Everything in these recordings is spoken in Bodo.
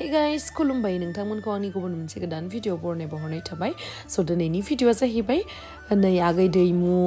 guys, खुलुमबाय नोंथांमोनखौ आंनि गुबुन मोनसे गोदान भिडिअ बरनाय थाबाय स' दिनैनि भिडिअआ जाहैबाय नै आगै दैमु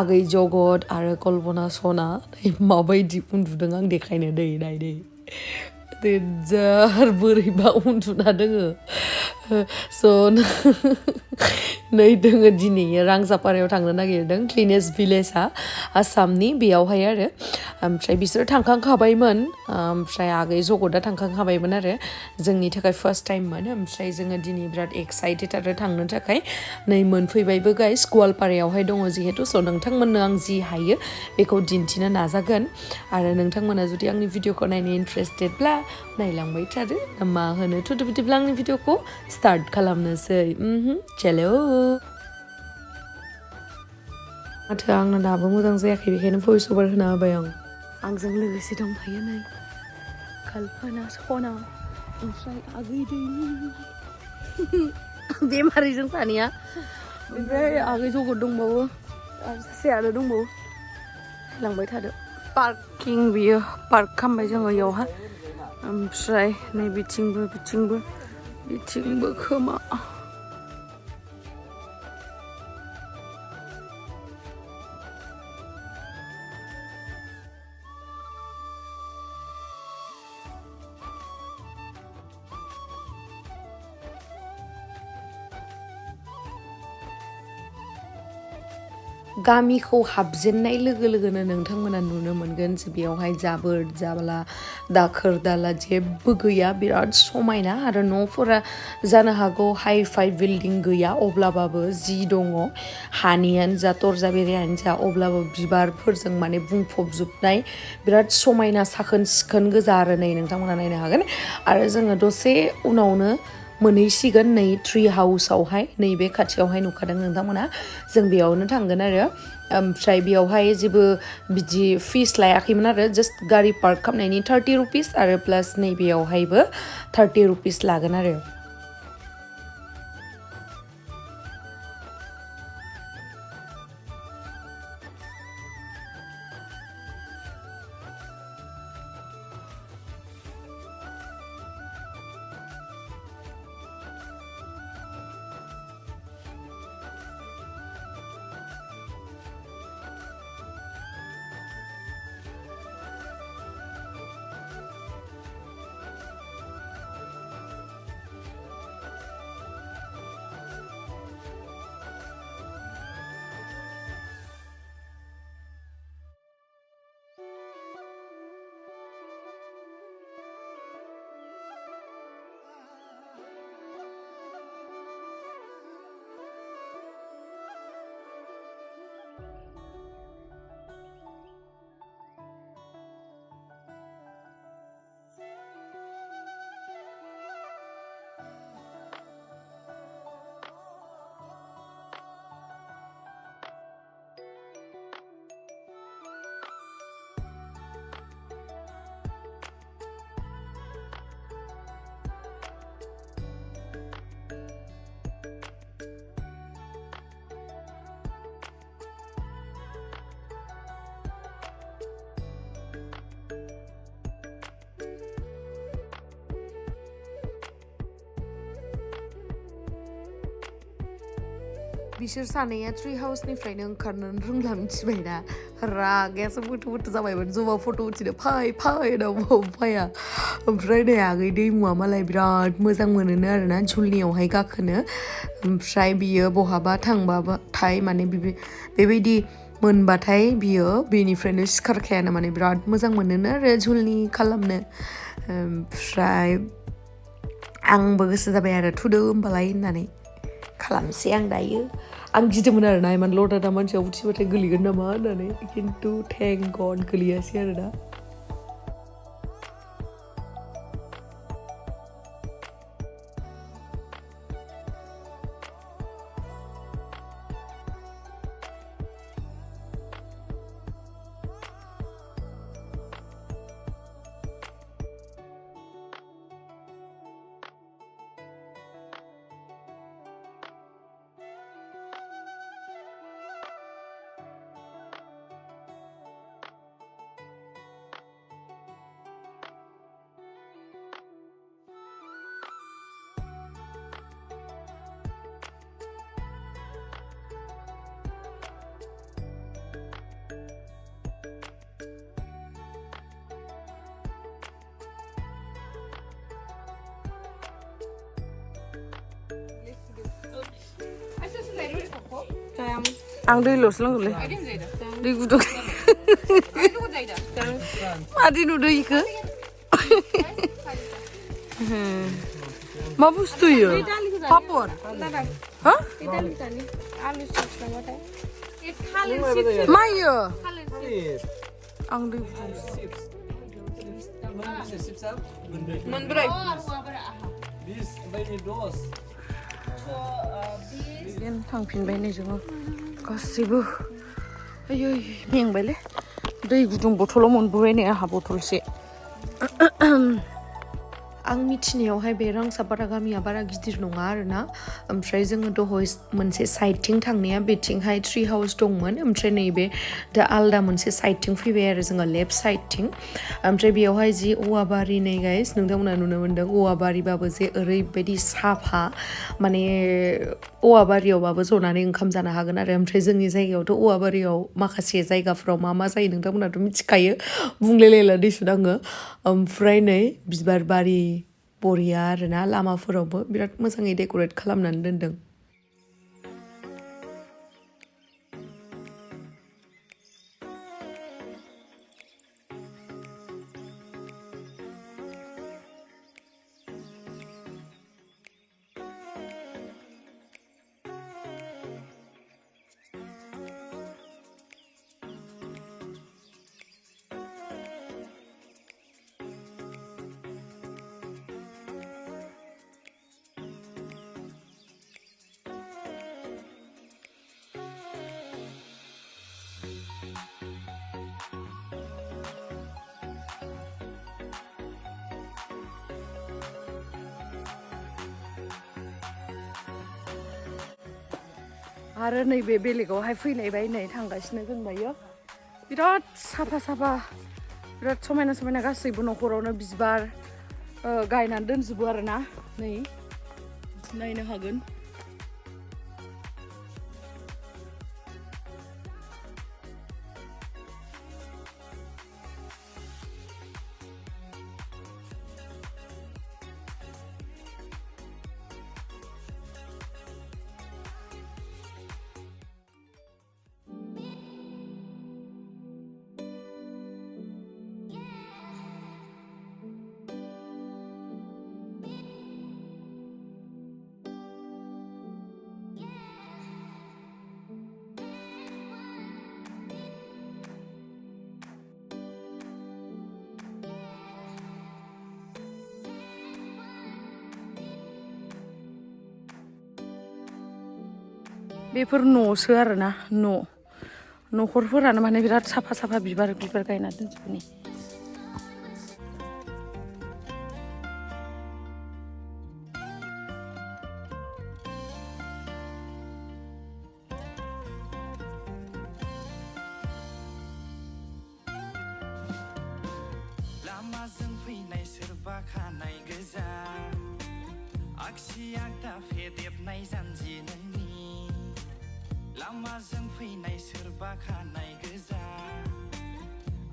आगै जगत आरो कल्पना सना माबायदि उन्दुदों आं देखायनो दै नाय देनजार बोरैबा उन्दुना दोङो स' नै दोङो दिनै रांसापारायाव थांनो नागिरदों क्लिनेस्ट भिलेजआ आसामनि बेयावहाय आरो ओमफ्राय बिसोर थांखांखाबायमोन ओमफ्राय आगै जगतआ थांखांखाबायमोन आरो जोंनि थाखाय फार्स्ट टाइममोन ओमफ्राय जोङो दिनै बिराद एक्साइटेड आरो थांनो थाखाय नै मोनफैबायबो गाइस गवालपारायावहाय दङ जिहेतु स' नोंथांमोननो आं जि हायो बेखौ दिन्थिनो नाजागोन आरो नोंथांमोना जुदि आंनि भिडिअखौ नायनो इन्ट्रेस्टेडब्ला नायलांबाय थादो मा होनो थुदो बिदिब्ला आंनि भिडिअखौ स्टार्ट खालामनोसै चलो माथो आंना दाबो मोजां जायाखै बेखायनो भइस अभार होना होबाय आंजों लोगोसे दंफायो नै कल्पना सना ओमफ्राय आगै दैमु बेमारिजों सानैया ओमफ्राय आगै जगत दंबावो आरो सासे आरो दंबावो लांबाय थादो पार्किं बियो पार्क खालामबाय जोङो इयावहा ओमफ्राय नै बिथिंबो खोमा गामिखौ हाबजेननाय लोगो लोगोनो नोंथांमोना नुनो मोनगोन जे बेयावहाय जाबोर जाबला दाखोर दाला जेबो गैया बिराद समायना आरो न'फोरा जानो हागौ हाइ फाइ बिल्डिं गैया अब्लाबाबो जि दङ हानियानो जा तरजा बेरायानो जा अब्लाबो बिबारफोरजों माने बुंफबजोबनाय बिराद समायना साखोन सिखोन गोजा आरो नै नोंथांमोना नायनो हागोन आरो जोङो दसे उनावनो मोनहैसिगोन नै ट्रि हाउसआवहाय नैबे खाथियावहाय नुखादों नोंथांमोना जों बेयावनो थांगोन आरो ओमफ्राय बेयावहाय जेबो बिदि फिस लायाखैमोन आरो जास्ट गारि पार्क खालामनायनि 30 रुपिस आरो प्लास नैबेयावहायबो 30 रुपिस लागोन आरो बिसोर सानैया ट्रि हाउसनिफ्रायनो ओंखारनो रोंला मिथिबायना रागायासो बोथो जाबायमोन जमा फट' उथिनो फै होनाव फैया ओमफ्राय नै आगै दैमुआ मालाय बिराद मोजां मोनोनो आरोना झुलनियावहाय गाखोनो ओमफ्राय बियो बहाबा थांबाथाय माने बेबायदि मोनबाथाय बियो बेनिफ्रायनो सिखारखायानो माने बिराद मोजां मोनोनो आरो झुलनि खालामनो ओमफ्राय आंबो गोसो जाबाय आरो थुदो होमबालाय होननानै खालामसै आं दायो आं गिदोंमोन आरोना इमान लदा मानसिया उथिबाथाय गोलैगोन नामा होननानै खिन्थु थेंक गड गोलैयासै आरोना आं दैल'सो लोंगोनलै दै गुदुं मादि नुदों इखो मा बुस्थु इयो पापर हा मा इयो आं दै मोनब्रै थांफिनबाय नै जोङो गासैबो आयै मेंबायलै दै गुदुं बथलाव मोनबोबाय नै आंहा बथलसे आं मिथिनायावहाय बे रांसापारा गामिया बारा गिदिर नङा आरोना ओमफ्राय जोङो दहाय मोनसे साइडथिं थांनाया बेथिंहाय ट्रि हाउस दंमोन ओमफ्राय नैबे दा आलदा मोनसे साइडथिं फैबाय आरो जोङो लेफ्ट साइडथिं ओमफ्राय बेयावहाय जि औवा बारि नै गाइस नोंथांमोना नुनो मोन्दों औवा बारिबाबो जे ओरैबायदि साफा माने औवा बारियावबाबो जनानै ओंखाम जानो हागोन आरो ओमफ्राय जोंनि जायगायावथ' औवा बारियाव माखासे जायगाफ्राव मा जायो नोंथांमोनाथ' मिथिखायो बुंलायलायला दैसुन आङो ओमफ्राय नै बिबार बारि बरिया आरोना लामाफोरावबो बिराद मोजाङै डेक'रेट खालामनानै दोनदों आरो नैबे बेलेगावहाय फैलायबाय नै थांगासिनो जों दायो बिराद साफा बिराद समायना गासैबो न'खरावनो बिबार गायनानै दोनजोबो आरोना नै नायनो हागोन बेफोर न'सो आरोना न'खरफोरानो माने बिराद साफा बिबार गायना दोनजोबो नै लामाजों फैनाय सोरबा खानाय गोजा आगसि आगदा फेदेबनाय जानजि नोंनि लामाजों फैनाय सोरबा खानाय गोजा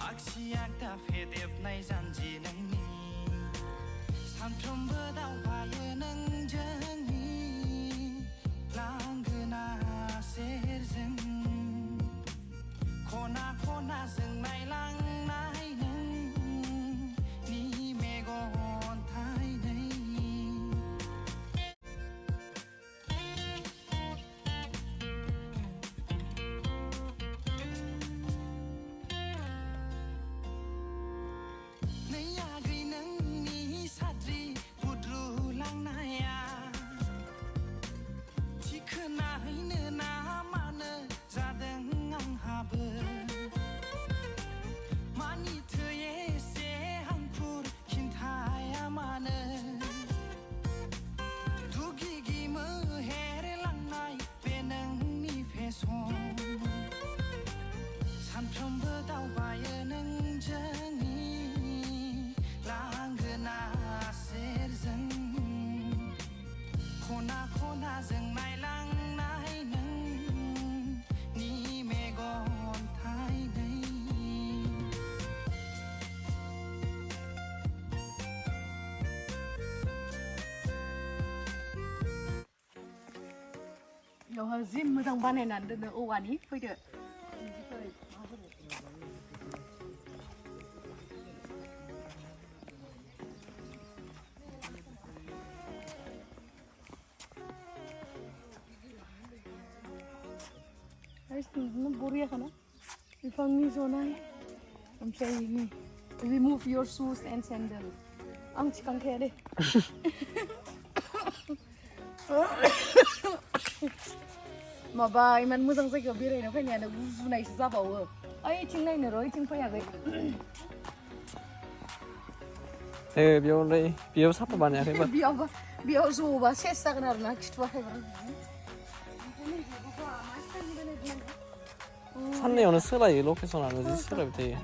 आगसि आगदा फेदेबनाय जानजि नोंनि सानफ्रोमबो दावबायो नोंजोंनि लांगोना सेरजों खना खनाजों नायलांनाय नोंनि मेगन थाइनै बेवहाय जि मोजां बानायनानै दोनो औवानि फैदो बरियाखाना बिफांनि जनाय ओमफ्राय remove your shoes and sandals आं थिखांखाया दे माबा इमान मोजां जायगायाव बेरायनो फैनायानो गुजुनायसो जाबावो ओइथिं नायनो र' ओइथिं फैयाखै बेयाव साफा बानायाखैबा बेयाव ज'बा सेस जागोन आरो ना खिथुआखैबा साननैयावनो सोलायो लकेसनानो जि सोलायबाय थायो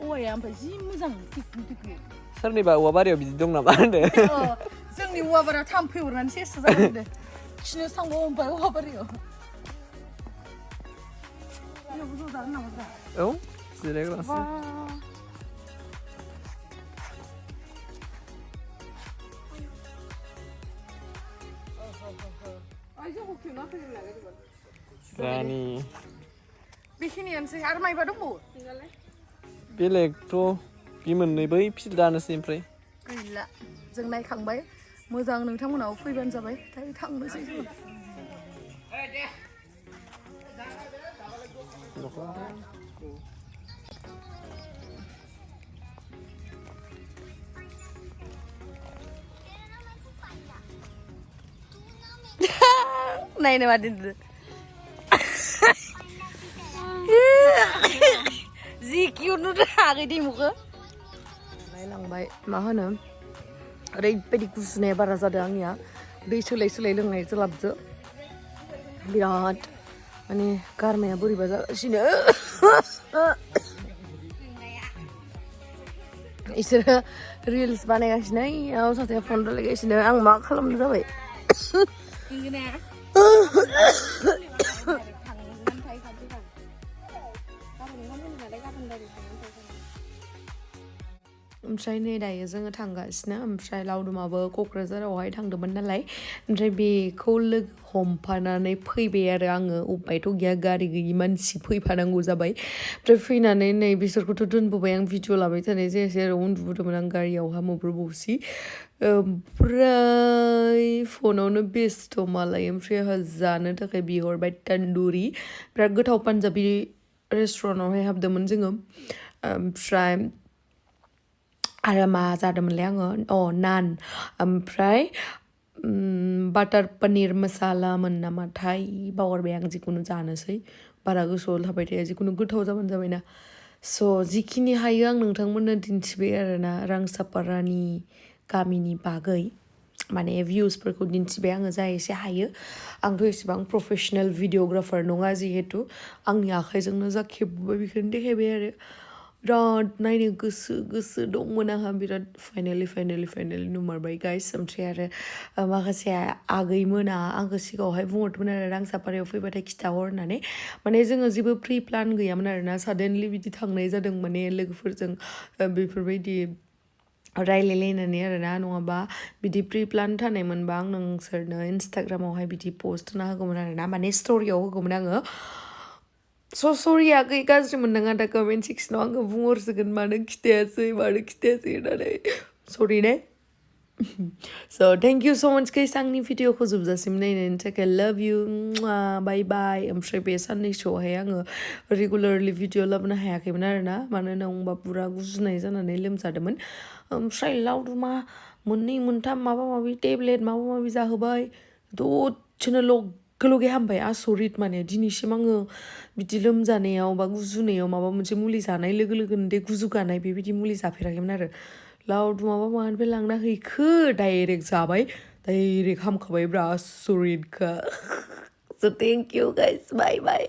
औवाया ओमफ्राय जि मोजां टिकि सोरनिबा औवा बारियाव बिदि दं नामा होनदो जोंनि औवा बारा थाम्फै अरनानै सेस जागोन होनदो खिनोसो थांबावो ओमफ्राय औवा बारियाव औ जिरायग्रासो रानि बेखिनियानोसै आरो मायबा दंबावो बेलेगथ' बे मोननै बै फिल्डआनोसै ओमफ्राय गैला जों नायखांबाय मोजां नोंथांमोनाव फैबानो जाबाय दायो थांनोसै नायनो मा दोनदो जि किउट नुदों आगै दैमुखौ नायलांबाय मा होनो ओरैबायदि गुजुनाया बारा जादों आंनिया दै सोलाय सोलाय लोंनाय जालाबजो बिराद माने गारमाया बोरैबा जागासिनो इसोरो रिल्स बानायगासिनो याव सासे फन रायलायगासिनो आं मा खालामनो जाबाय ओमफ्राय नै दायो जोङो थांगासिनो ओमफ्राय लावदुमाबो क'क्राझारावहाय थांदोंमोन नालाय ओमफ्राय बेखौ लोगो हमफानानै फैबाय आरो आङो उपायथ' गैया गारि गैयि मानसि फैफानांगौ जाबाय ओमफ्राय फैनानै नै बिसोरखौथ' दोनबोबाय आं भिडिअ लाबाय थानाय जायासै आरो उन्दुबोदोंमोन आं गारियावहा माब्रबौसि ओमफ्राय फनावनो बेस्थ' मालाय ओमफ्राय आंहा जानो थाखाय बिहरबाय तन्दुरि बिराद गोथाव पान्जाबि रेस्टुरेन्टावहाय हाबदोंमोन जोङो ओमफ्राय आरो मा जादोंमोनलाय आङो नान ओमफ्राय बाटार पनिर मसालामोन नामाथाय बावगारबाय आं जिखुनु जानोसै बारा गोसोआव थाबाय थाया जिखुनु गोथाव जाबानो जाबायना स' जिखिनि हायो आं नोंथांमोननो दिन्थिबाय आरोना रांसापारानि गामिनि बागै माने भिउसफोरखौ दिन्थिबाय आङो जा एसे हायो आंथ' एसेबां प्रफेसनेल भिडिअग्राफार नङा जिहेतु आंनि आखाइजोंनो जा खेबबोबाय बेखौनो देखायबाय आरो बिराद नायनो गोसो दंमोन आंहा बिराद फाइनेलि नुमारबाय गाइस ओमफ्राय आरो माखासे आगैमोना आंखौ सिगाङावहाय बुंहरदोंमोन आरो रांसापारायाव फैबाथाय खिथाहर होननानै माने जोङो जेबो प्रि प्लान गैयामोन आरोना साडेनलि बिदि थांनाय जादों माने लोगोफोरजों बेफोरबायदि रायलायलायनानै आरोना नङाबा बिदि प्रि प्लान थानायमोनबा आं नोंसोरनो इन्सटाग्रामावहाय बिदि पोस्ट होना होगौमोन आरोना माने स्ट'रियाव होगौमोन आङो स' सरि आगै गाज्रि मोननाङा दा कमेन्ट सेक्सनाव आङो बुंहरसिगोन मानो खिथायासै होननानै सरि ने स' थेंक इउ स' माच गाइस आंनि भिडिअखौ जोबजासिम नायनायनि थाखाय लाभ इउ बाय बाय ओमफ्राय बे साननैसोआवहाय आङो रेगुलारलि भिडिअ लाबोनो हायाखैमोन आरोना मानो होनना बुङोबा पुरा गुजुनाय जानानै लोमजादोंमोन ओमफ्राय लावदुमा मोननै मोनथाम माबा माबि टेब्लेट माबा माबि जाहोबाय दसेनो लगे हामबाय आसरित माने दिनैसिम आङो बिदि लोमजानायाव बा गुजुनायाव माबा मोनसे मुलि जानाय लोगो लोगोनो दे गुजुगानाय बेबायदि मुलि जाफेराखैमोन आरो लावदुमाबा मानिफ्राय लांना हैखो डाइरेक्ट जाबाय डाइरेक्ट हामखाबाय ब्रा आसरितखा स' thank you guys bye bye